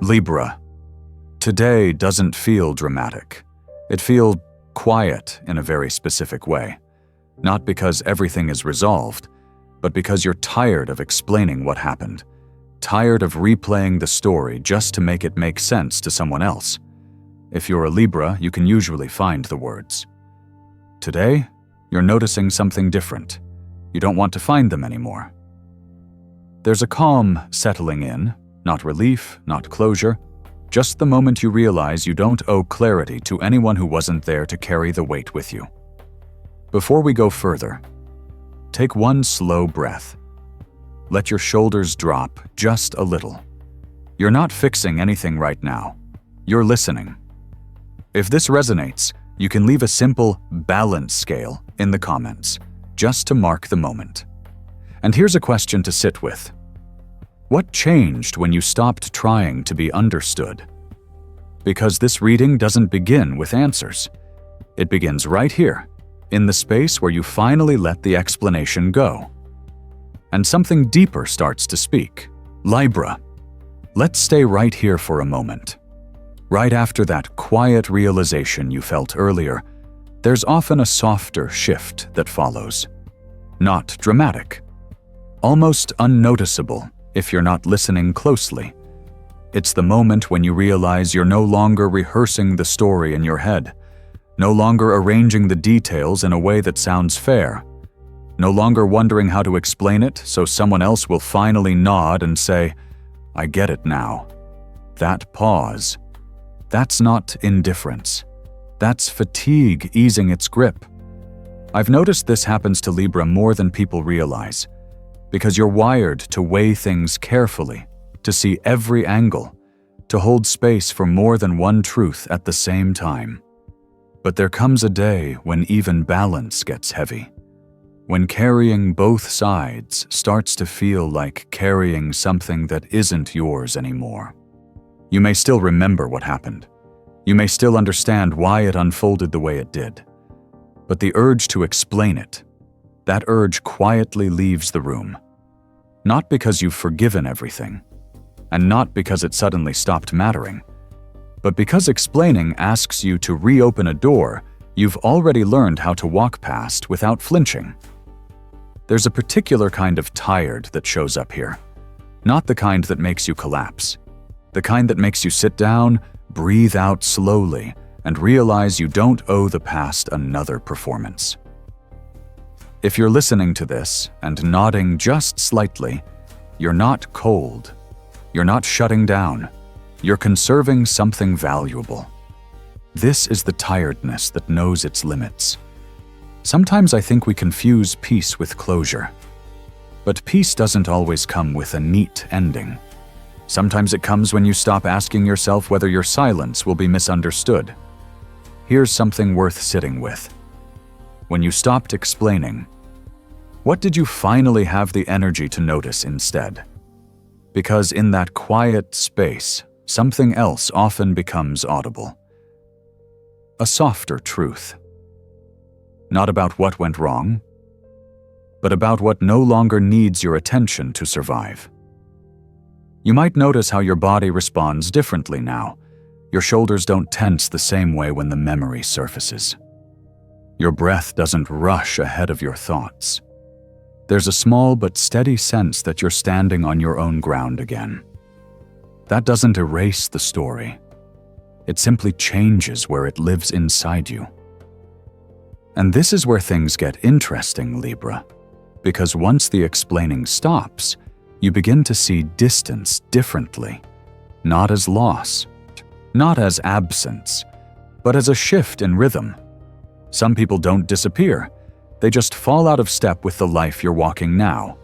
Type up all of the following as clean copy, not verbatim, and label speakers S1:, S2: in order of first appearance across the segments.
S1: Libra. Today doesn't feel dramatic. It feels quiet in a very specific way. Not because everything is resolved, but because you're tired of explaining what happened. Tired of replaying the story just to make it make sense to someone else. If you're a Libra, you can usually find the words. Today, you're noticing something different. You don't want to find them anymore. There's a calm settling in, not relief, not closure, just the moment you realize you don't owe clarity to anyone who wasn't there to carry the weight with you. Before we go further, take one slow breath. Let your shoulders drop just a little. You're not fixing anything right now. You're listening. If this resonates, you can leave a simple balance scale in the comments, just to mark the moment. And here's a question to sit with. What changed when you stopped trying to be understood? Because this reading doesn't begin with answers. It begins right here, in the space where you finally let the explanation go. And something deeper starts to speak. Libra. Let's stay right here for a moment. Right after that quiet realization you felt earlier, there's often a softer shift that follows. Not dramatic. Almost unnoticeable if you're not listening closely. It's the moment when you realize you're no longer rehearsing the story in your head, no longer arranging the details in a way that sounds fair, no longer wondering how to explain it so someone else will finally nod and say, "I get it now." That pause, that's not indifference. That's fatigue easing its grip. I've noticed this happens to Libra more than people realize, because you're wired to weigh things carefully, to see every angle, to hold space for more than one truth at the same time. But there comes a day when even balance gets heavy, when carrying both sides starts to feel like carrying something that isn't yours anymore. You may still remember what happened. You may still understand why it unfolded the way it did. But the urge to explain it, that urge quietly leaves the room. Not because you've forgiven everything, and not because it suddenly stopped mattering, but because explaining asks you to reopen a door you've already learned how to walk past without flinching. There's a particular kind of tired that shows up here, not the kind that makes you collapse, the kind that makes you sit down, breathe out slowly, and realize you don't owe the past another performance. If you're listening to this and nodding just slightly, you're not cold. You're not shutting down. You're conserving something valuable. This is the tiredness that knows its limits. Sometimes I think we confuse peace with closure. But peace doesn't always come with a neat ending. Sometimes it comes when you stop asking yourself whether your silence will be misunderstood. Here's something worth sitting with. When you stopped explaining, what did you finally have the energy to notice instead? Because in that quiet space, something else often becomes audible. A softer truth. Not about what went wrong, but about what no longer needs your attention to survive. You might notice how your body responds differently now. Your shoulders don't tense the same way when the memory surfaces. Your breath doesn't rush ahead of your thoughts. There's a small but steady sense that you're standing on your own ground again. That doesn't erase the story. It simply changes where it lives inside you. And this is where things get interesting, Libra, because once the explaining stops, you begin to see distance differently, not as loss, not as absence, but as a shift in rhythm. Some people don't disappear. They just fall out of step with the life you're walking now.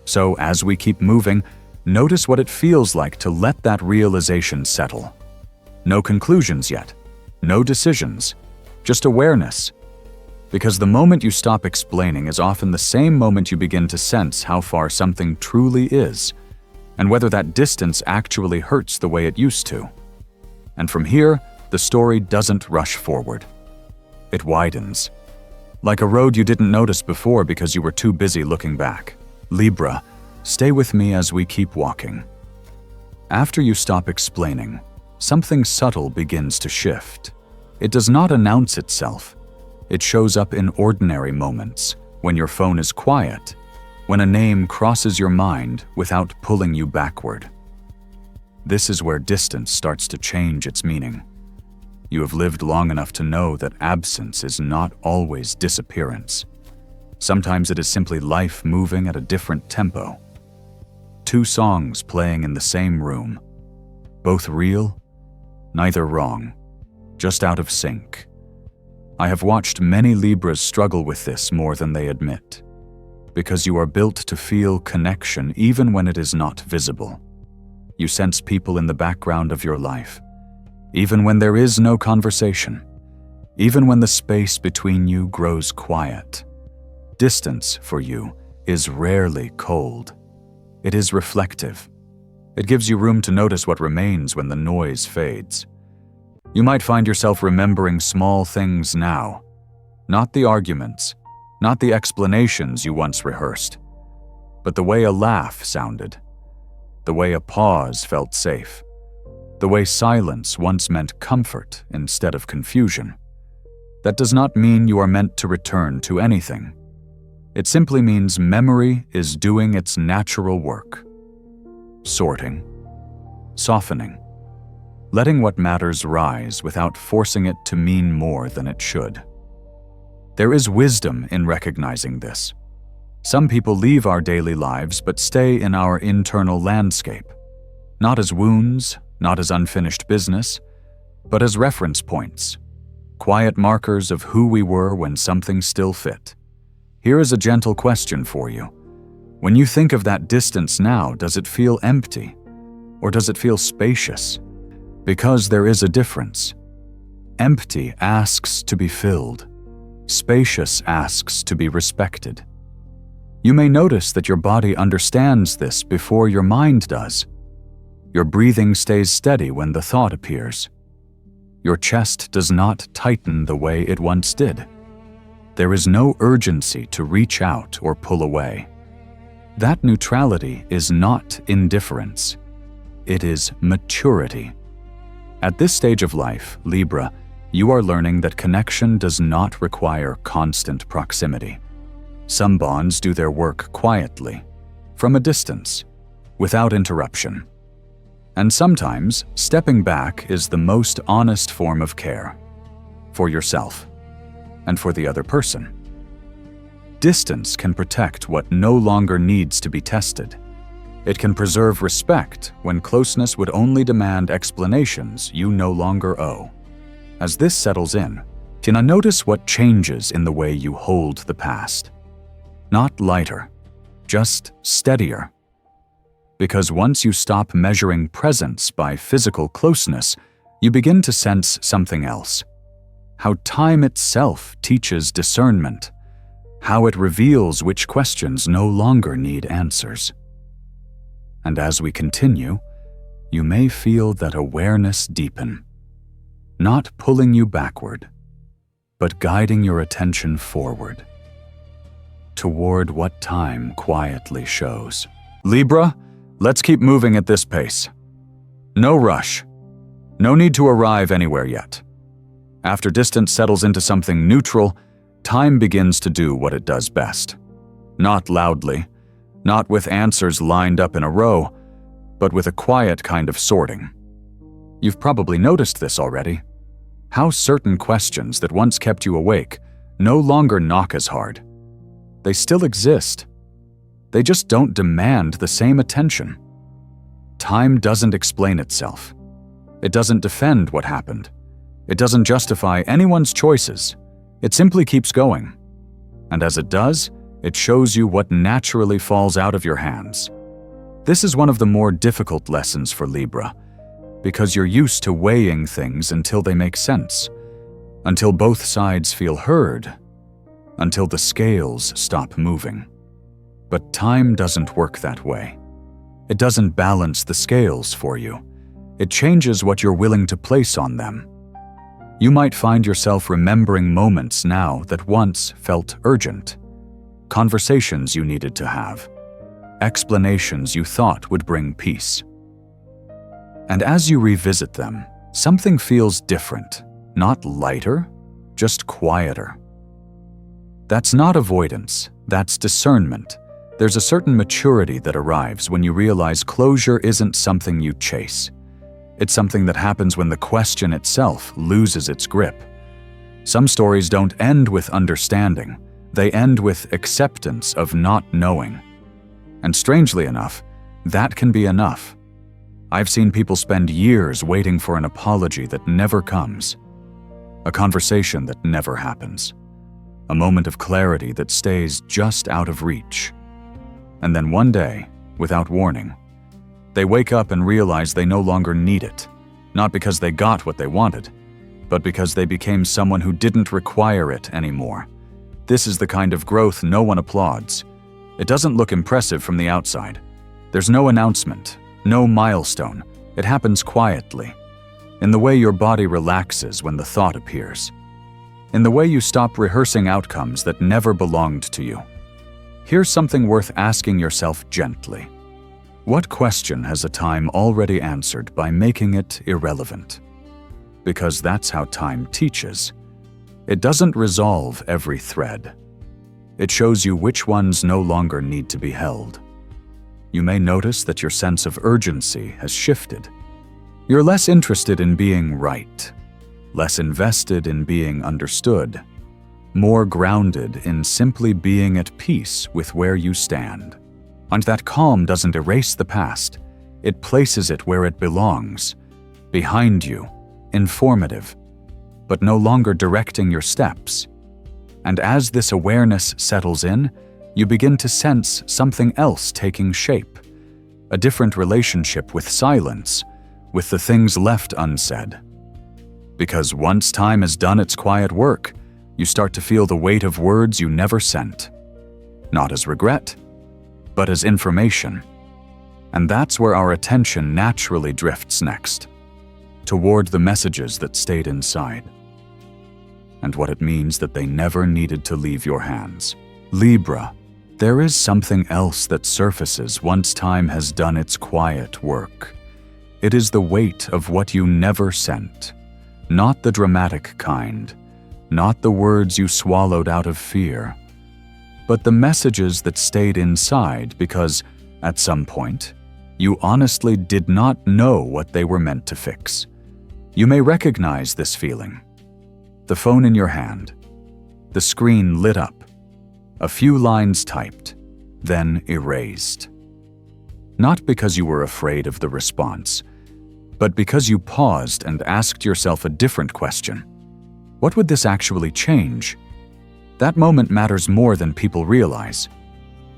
S1: So as we keep moving, notice what it feels like to let that realization settle. No conclusions yet, no decisions, just awareness. Because the moment you stop explaining is often the same moment you begin to sense how far something truly is, and whether that distance actually hurts the way it used to. And from here, the story doesn't rush forward. It widens. Like a road you didn't notice before because you were too busy looking back. Libra, stay with me as we keep walking. After you stop explaining, something subtle begins to shift. It does not announce itself. It shows up in ordinary moments, when your phone is quiet, when a name crosses your mind without pulling you backward. This is where distance starts to change its meaning. You have lived long enough to know that absence is not always disappearance. Sometimes it is simply life moving at a different tempo. Two songs playing in the same room. Both real, neither wrong, just out of sync. I have watched many Libras struggle with this more than they admit, because you are built to feel connection even when it is not visible. You sense people in the background of your life, even when there is no conversation, even when the space between you grows quiet. Distance, for you, is rarely cold. It is reflective. It gives you room to notice what remains when the noise fades. You might find yourself remembering small things now, not the arguments, not the explanations you once rehearsed, but the way a laugh sounded, the way a pause felt safe, the way silence once meant comfort instead of confusion. That does not mean you are meant to return to anything. It simply means memory is doing its natural work. Sorting, softening, letting what matters rise without forcing it to mean more than it should. There is wisdom in recognizing this. Some people leave our daily lives but stay in our internal landscape, not as wounds, not as unfinished business, but as reference points, quiet markers of who we were when something still fit. Here is a gentle question for you. When you think of that distance now, does it feel empty? Or does it feel spacious? Because there is a difference. Empty asks to be filled. Spacious asks to be respected. You may notice that your body understands this before your mind does. Your breathing stays steady when the thought appears. Your chest does not tighten the way it once did. There is no urgency to reach out or pull away. That neutrality is not indifference. It is maturity. At this stage of life, Libra, you are learning that connection does not require constant proximity. Some bonds do their work quietly, from a distance, without interruption. And sometimes, stepping back is the most honest form of care, for yourself and for the other person. Distance can protect what no longer needs to be tested. It can preserve respect when closeness would only demand explanations you no longer owe. As this settles in, can I notice what changes in the way you hold the past? Not lighter, just steadier. Because once you stop measuring presence by physical closeness, you begin to sense something else. How time itself teaches discernment, how it reveals which questions no longer need answers. And as we continue, you may feel that awareness deepen, not pulling you backward, but guiding your attention forward, toward what time quietly shows. Libra, let's keep moving at this pace. No rush. No need to arrive anywhere yet. After distance settles into something neutral, time begins to do what it does best. Not loudly, not with answers lined up in a row, but with a quiet kind of sorting. You've probably noticed this already. How certain questions that once kept you awake no longer knock as hard. They still exist. They just don't demand the same attention. Time doesn't explain itself. It doesn't defend what happened. It doesn't justify anyone's choices. It simply keeps going. And as it does, it shows you what naturally falls out of your hands. This is one of the more difficult lessons for Libra, because you're used to weighing things until they make sense, until both sides feel heard, until the scales stop moving. But time doesn't work that way. It doesn't balance the scales for you. It changes what you're willing to place on them. You might find yourself remembering moments now that once felt urgent, conversations you needed to have, explanations you thought would bring peace. And as you revisit them, something feels different, not lighter, just quieter. That's not avoidance, that's discernment. There's a certain maturity that arrives when you realize closure isn't something you chase. It's something that happens when the question itself loses its grip. Some stories don't end with understanding, they end with acceptance of not knowing. And strangely enough, that can be enough. I've seen people spend years waiting for an apology that never comes, a conversation that never happens, a moment of clarity that stays just out of reach. And then one day, without warning, they wake up and realize they no longer need it, not because they got what they wanted, but because they became someone who didn't require it anymore. This is the kind of growth no one applauds. It doesn't look impressive from the outside. There's no announcement, no milestone. It happens quietly, in the way your body relaxes when the thought appears, in the way you stop rehearsing outcomes that never belonged to you. Here's something worth asking yourself gently. What question has a time already answered by making it irrelevant? Because that's how time teaches. It doesn't resolve every thread. It shows you which ones no longer need to be held. You may notice that your sense of urgency has shifted. You're less interested in being right, less invested in being understood, more grounded in simply being at peace with where you stand. And that calm doesn't erase the past. It places it where it belongs, behind you, informative, but no longer directing your steps. And as this awareness settles in, you begin to sense something else taking shape, a different relationship with silence, with the things left unsaid. Because once time has done its quiet work, you start to feel the weight of words you never sent, not as regret, but as information. And that's where our attention naturally drifts next, toward the messages that stayed inside, and what it means that they never needed to leave your hands. Libra, there is something else that surfaces once time has done its quiet work. It is the weight of what you never sent, not the dramatic kind, not the words you swallowed out of fear, but the messages that stayed inside because, at some point, you honestly did not know what they were meant to fix. You may recognize this feeling. The phone in your hand, the screen lit up, a few lines typed, then erased. Not because you were afraid of the response, but because you paused and asked yourself a different question. What would this actually change? That moment matters more than people realize.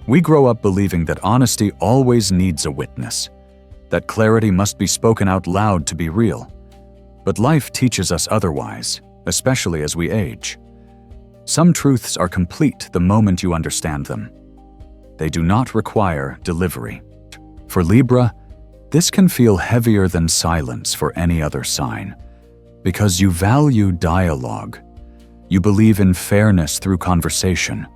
S1: We grow up believing that honesty always needs a witness, that clarity must be spoken out loud to be real. But life teaches us otherwise, especially as we age. Some truths are complete the moment you understand them. They do not require delivery. For Libra, this can feel heavier than silence for any other sign, because you value dialogue. You believe in fairness through conversation.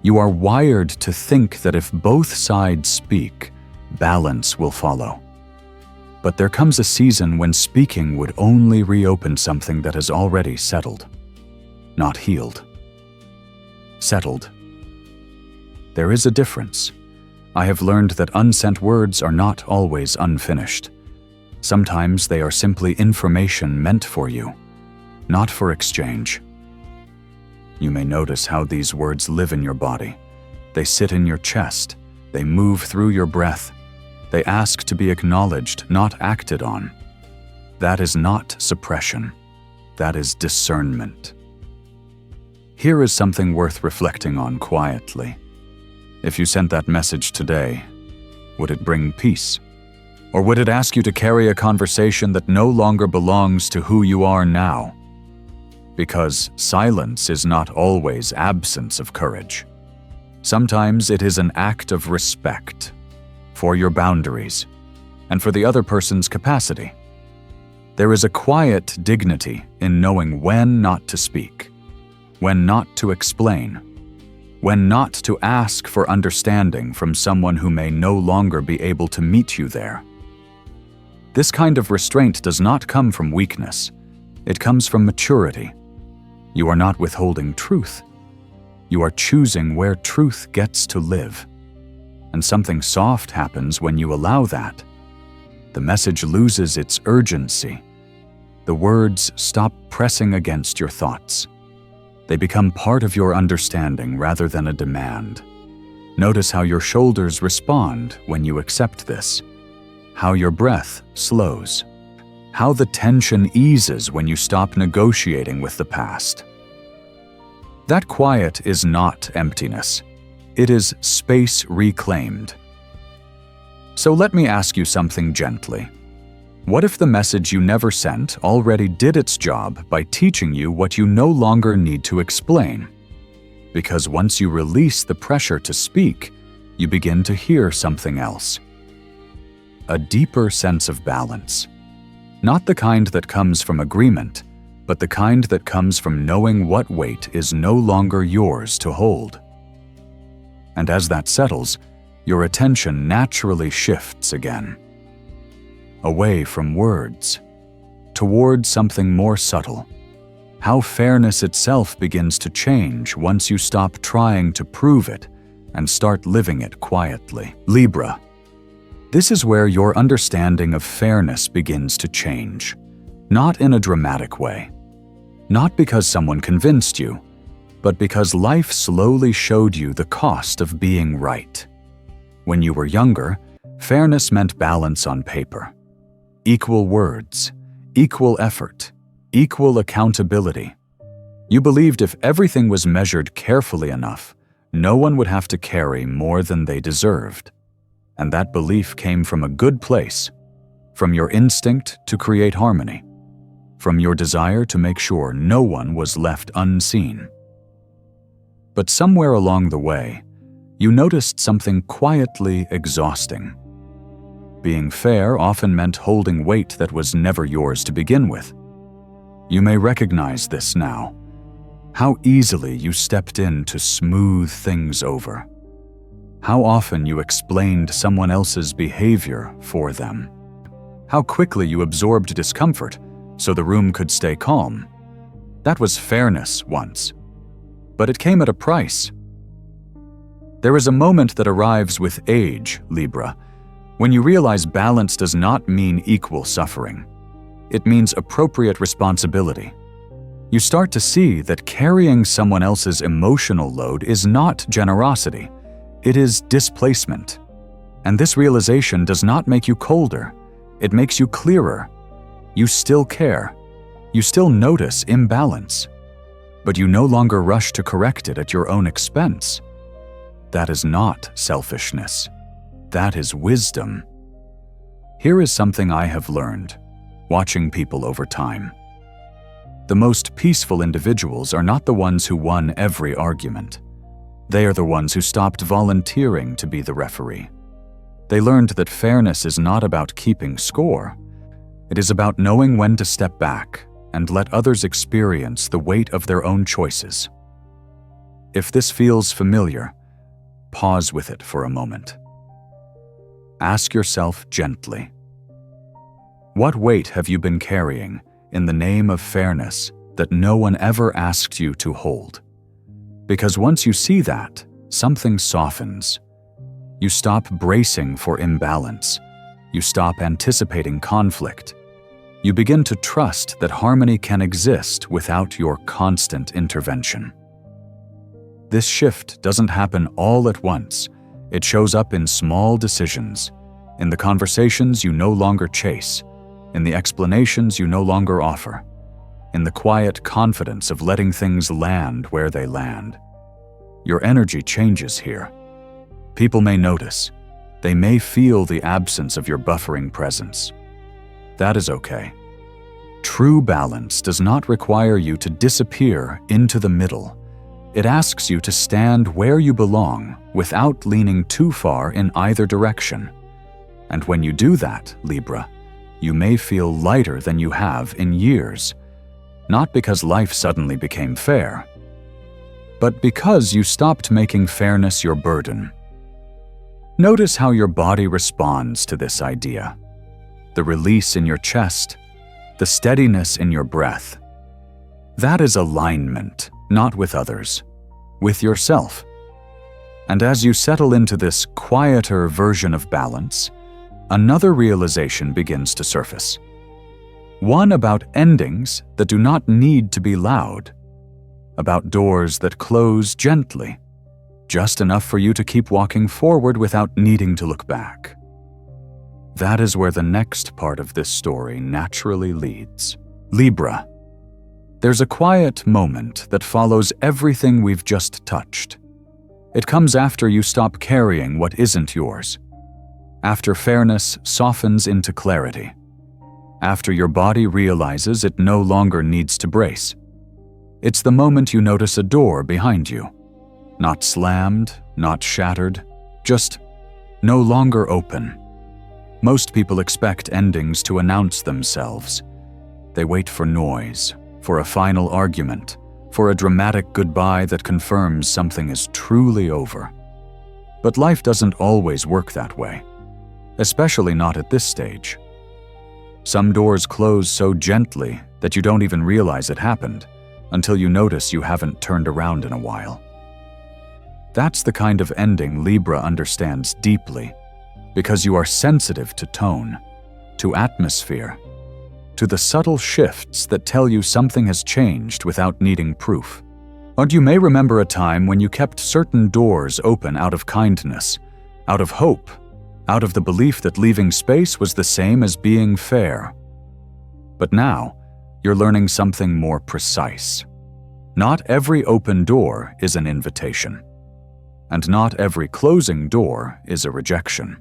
S1: You are wired to think that if both sides speak, balance will follow. But there comes a season when speaking would only reopen something that has already settled, not healed. Settled. There is a difference. I have learned that unsent words are not always unfinished. Sometimes they are simply information meant for you, not for exchange. You may notice how these words live in your body. They sit in your chest. They move through your breath. They ask to be acknowledged, not acted on. That is not suppression. That is discernment. Here is something worth reflecting on quietly. If you sent that message today, would it bring peace? Or would it ask you to carry a conversation that no longer belongs to who you are now? Because silence is not always absence of courage. Sometimes it is an act of respect for your boundaries and for the other person's capacity. There is a quiet dignity in knowing when not to speak, when not to explain, when not to ask for understanding from someone who may no longer be able to meet you there. This kind of restraint does not come from weakness. It comes from maturity. You are not withholding truth. You are choosing where truth gets to live. And something soft happens when you allow that. The message loses its urgency. The words stop pressing against your thoughts. They become part of your understanding rather than a demand. Notice how your shoulders respond when you accept this, how your breath slows, how the tension eases when you stop negotiating with the past. That quiet is not emptiness. It is space reclaimed. So let me ask you something gently. What if the message you never sent already did its job by teaching you what you no longer need to explain? Because once you release the pressure to speak, you begin to hear something else. A deeper sense of balance. Not the kind that comes from agreement, but the kind that comes from knowing what weight is no longer yours to hold. And as that settles, your attention naturally shifts again. Away from words, toward something more subtle. How fairness itself begins to change once you stop trying to prove it and start living it quietly. Libra. This is where your understanding of fairness begins to change. Not in a dramatic way. Not because someone convinced you, but because life slowly showed you the cost of being right. When you were younger, fairness meant balance on paper. Equal words, equal effort, equal accountability. You believed if everything was measured carefully enough, no one would have to carry more than they deserved. And that belief came from a good place, from your instinct to create harmony, from your desire to make sure no one was left unseen. But somewhere along the way, you noticed something quietly exhausting. Being fair often meant holding weight that was never yours to begin with. You may recognize this now. How easily you stepped in to smooth things over. How often you explained someone else's behavior for them. How quickly you absorbed discomfort so the room could stay calm. That was fairness once. But it came at a price. There is a moment that arrives with age, Libra, when you realize balance does not mean equal suffering. It means appropriate responsibility. You start to see that carrying someone else's emotional load is not generosity. It is displacement. And this realization does not make you colder. It makes you clearer. You still care. You still notice imbalance. But you no longer rush to correct it at your own expense. That is not selfishness. That is wisdom. Here is something I have learned, watching people over time. The most peaceful individuals are not the ones who won every argument. They are the ones who stopped volunteering to be the referee. They learned that fairness is not about keeping score. It is about knowing when to step back and let others experience the weight of their own choices. If this feels familiar, pause with it for a moment. Ask yourself gently, what weight have you been carrying in the name of fairness that no one ever asked you to hold? Because once you see that, something softens. You stop bracing for imbalance. You stop anticipating conflict. You begin to trust that harmony can exist without your constant intervention. This shift doesn't happen all at once. It shows up in small decisions, in the conversations you no longer chase, in the explanations you no longer offer, in the quiet confidence of letting things land where they land. Your energy changes here. People may notice. They may feel the absence of your buffering presence. That is okay. True balance does not require you to disappear into the middle. It asks you to stand where you belong without leaning too far in either direction. And when you do that, Libra, you may feel lighter than you have in years, not because life suddenly became fair, but because you stopped making fairness your burden. Notice how your body responds to this idea. the release in your chest, the steadiness in your breath. That is alignment, not with others, with yourself. And as you settle into this quieter version of balance, another realization begins to surface. One about endings that do not need to be loud, about doors that close gently, just enough for you to keep walking forward without needing to look back. That is where the next part of this story naturally leads. Libra. There's a quiet moment that follows everything we've just touched. It comes after you stop carrying what isn't yours, after fairness softens into clarity, after your body realizes it no longer needs to brace. It's the moment you notice a door behind you, not slammed, not shattered, just no longer open. Most people expect endings to announce themselves. They wait for noise, for a final argument, for a dramatic goodbye that confirms something is truly over. But life doesn't always work that way, especially not at this stage. Some doors close so gently that you don't even realize it happened until you notice you haven't turned around in a while. That's the kind of ending Libra understands deeply, because you are sensitive to tone, to atmosphere, to the subtle shifts that tell you something has changed without needing proof. And you may remember a time when you kept certain doors open out of kindness, out of hope, out of the belief that leaving space was the same as being fair. But now, you're learning something more precise. Not every open door is an invitation, and not every closing door is a rejection.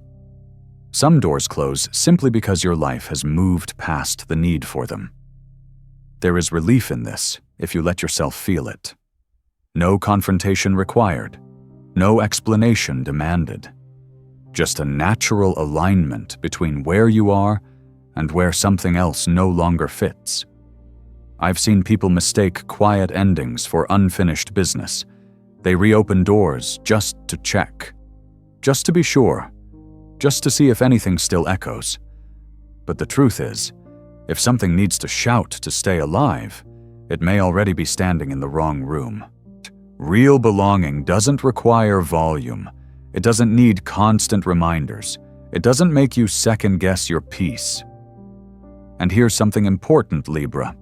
S1: Some doors close simply because your life has moved past the need for them. There is relief in this if you let yourself feel it. No confrontation required, no explanation demanded. Just a natural alignment between where you are and where something else no longer fits. I've seen people mistake quiet endings for unfinished business. They reopen doors just to check, just to be sure, just to see if anything still echoes. But the truth is, if something needs to shout to stay alive, it may already be standing in the wrong room. Real belonging doesn't require volume. It doesn't need constant reminders. It doesn't make you second-guess your peace. And here's something important, Libra.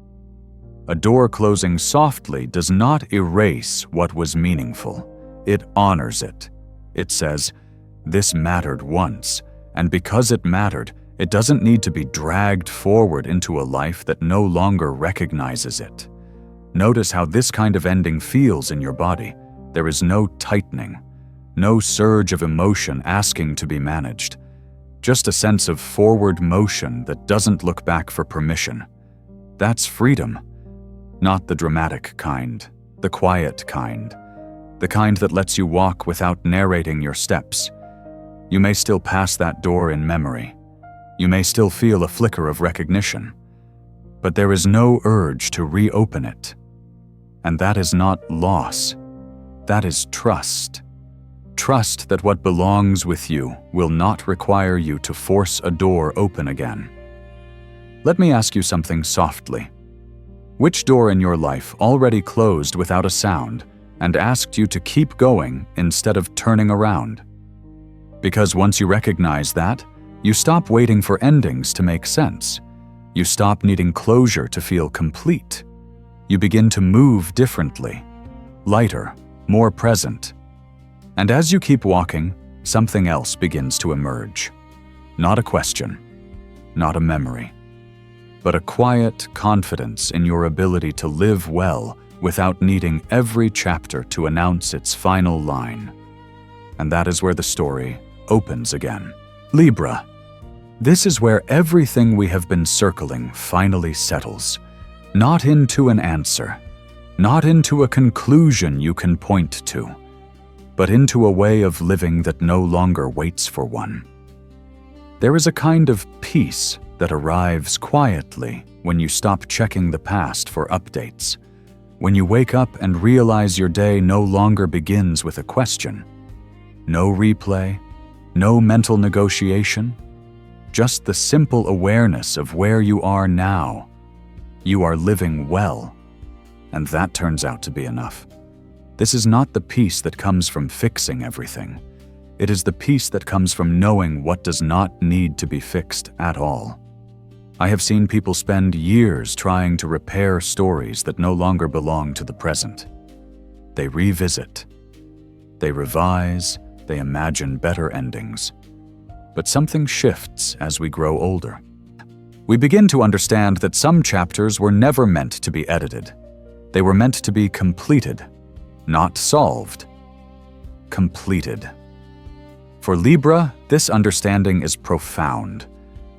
S1: A door closing softly does not erase what was meaningful. It honors it. It says, "This mattered once, and because it mattered, it doesn't need to be dragged forward into a life that no longer recognizes it." Notice how this kind of ending feels in your body. There is no tightening, no surge of emotion asking to be managed, just a sense of forward motion that doesn't look back for permission. That's freedom, not the dramatic kind, the quiet kind, the kind that lets you walk without narrating your steps. You may still pass that door in memory. You may still feel a flicker of recognition, but there is no urge to reopen it. And that is not loss. That is trust. Trust that what belongs with you will not require you to force a door open again. Let me ask you something softly. Which door in your life already closed without a sound and asked you to keep going instead of turning around? Because once you recognize that, you stop waiting for endings to make sense. You stop needing closure to feel complete. You begin to move differently, lighter, more present. And as you keep walking, something else begins to emerge. Not a question, not a memory, but a quiet confidence in your ability to live well without needing every chapter to announce its final line. And that is where the story opens again. Libra. This is where everything we have been circling finally settles. Not into an answer, not into a conclusion you can point to, but into a way of living that no longer waits for one. There is a kind of peace that arrives quietly when you stop checking the past for updates, when you wake up and realize your day no longer begins with a question. No replay, no mental negotiation, just the simple awareness of where you are now. You are living well, and that turns out to be enough. This is not the peace that comes from fixing everything. It is the peace that comes from knowing what does not need to be fixed at all. I have seen people spend years trying to repair stories that no longer belong to the present. They revisit, they revise, they imagine better endings. But something shifts as we grow older. We begin to understand that some chapters were never meant to be edited. They were meant to be completed, not solved. Completed. For Libra, this understanding is profound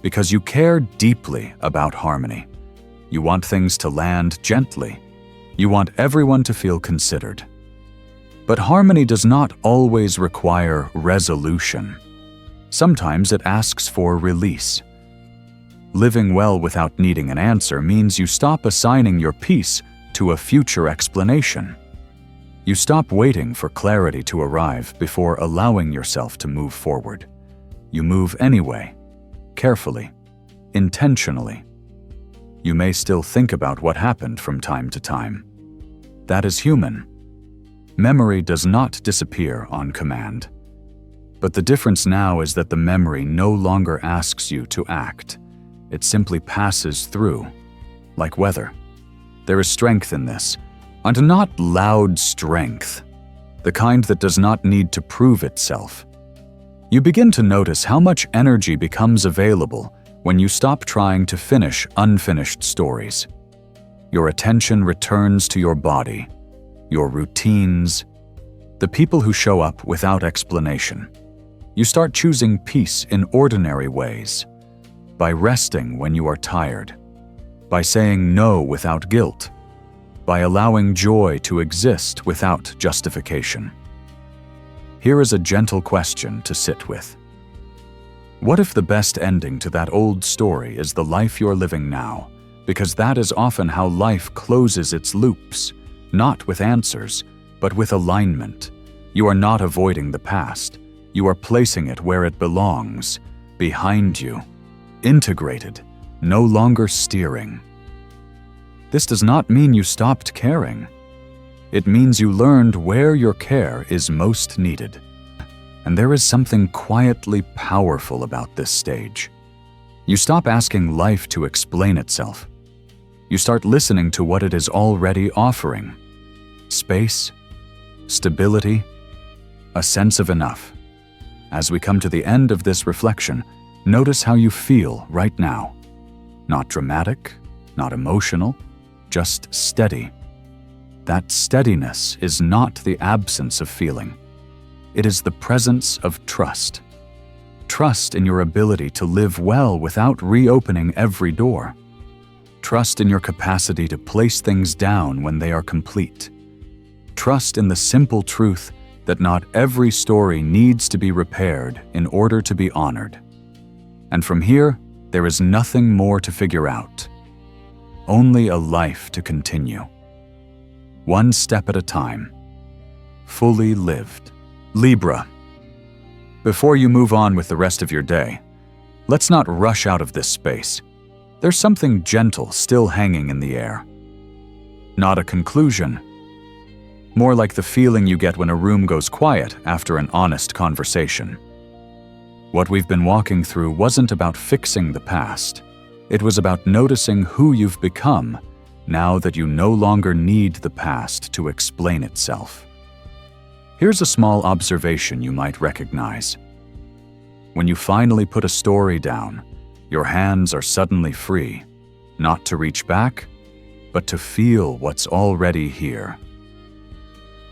S1: because you care deeply about harmony. You want things to land gently. You want everyone to feel considered. But harmony does not always require resolution. Sometimes it asks for release. Living well without needing an answer means you stop assigning your peace to a future explanation. You stop waiting for clarity to arrive before allowing yourself to move forward. You move anyway, carefully, intentionally. You may still think about what happened from time to time. That is human. Memory does not disappear on command. But the difference now is that the memory no longer asks you to act. It simply passes through, like weather. There is strength in this, and not loud strength, the kind that does not need to prove itself. You begin to notice how much energy becomes available when you stop trying to finish unfinished stories. Your attention returns to your body, your routines, the people who show up without explanation. You start choosing peace in ordinary ways, by resting when you are tired, by saying no without guilt, by allowing joy to exist without justification. Here is a gentle question to sit with. What if the best ending to that old story is the life you're living now? Because that is often how life closes its loops, not with answers, but with alignment. You are not avoiding the past. You are placing it where it belongs, behind you, integrated, no longer steering. This does not mean you stopped caring. It means you learned where your care is most needed. And there is something quietly powerful about this stage. You stop asking life to explain itself. You start listening to what it is already offering. Space, stability, a sense of enough. As we come to the end of this reflection, notice how you feel right now. Not dramatic, not emotional, just steady. That steadiness is not the absence of feeling. It is the presence of trust. Trust in your ability to live well without reopening every door. Trust in your capacity to place things down when they are complete. Trust in the simple truth that not every story needs to be repaired in order to be honored. And from here, there is nothing more to figure out. Only a life to continue. One step at a time. Fully lived. Libra. Before you move on with the rest of your day, let's not rush out of this space. There's something gentle still hanging in the air. Not a conclusion. More like the feeling you get when a room goes quiet after an honest conversation. What we've been walking through wasn't about fixing the past. It was about noticing who you've become now that you no longer need the past to explain itself. Here's a small observation you might recognize. When you finally put a story down, your hands are suddenly free, not to reach back, but to feel what's already here.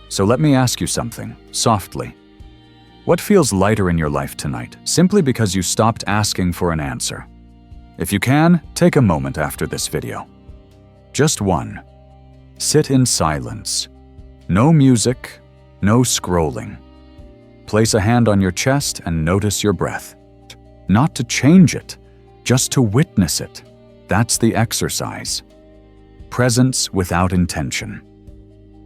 S1: So let me ask you something, softly. What feels lighter in your life tonight, simply because you stopped asking for an answer? If you can, take a moment after this video. Just one. Sit in silence. No music, no scrolling. Place a hand on your chest and notice your breath. Not to change it, just to witness it. That's the exercise. Presence without intention.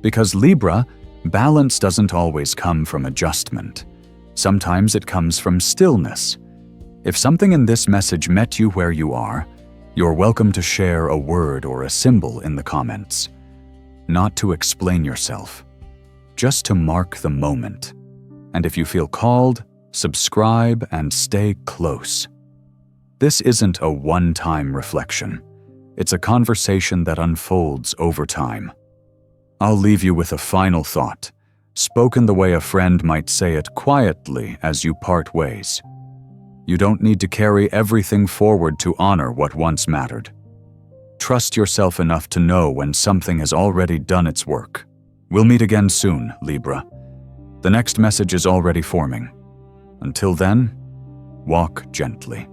S1: Because Libra, balance doesn't always come from adjustment. Sometimes it comes from stillness. If something in this message met you where you are, you're welcome to share a word or a symbol in the comments. Not to explain yourself, just to mark the moment. And if you feel called, subscribe and stay close. This isn't a one-time reflection. It's a conversation that unfolds over time. I'll leave you with a final thought, spoken the way a friend might say it quietly as you part ways. You don't need to carry everything forward to honor what once mattered. Trust yourself enough to know when something has already done its work. We'll meet again soon, Libra. The next message is already forming. Until then, walk gently.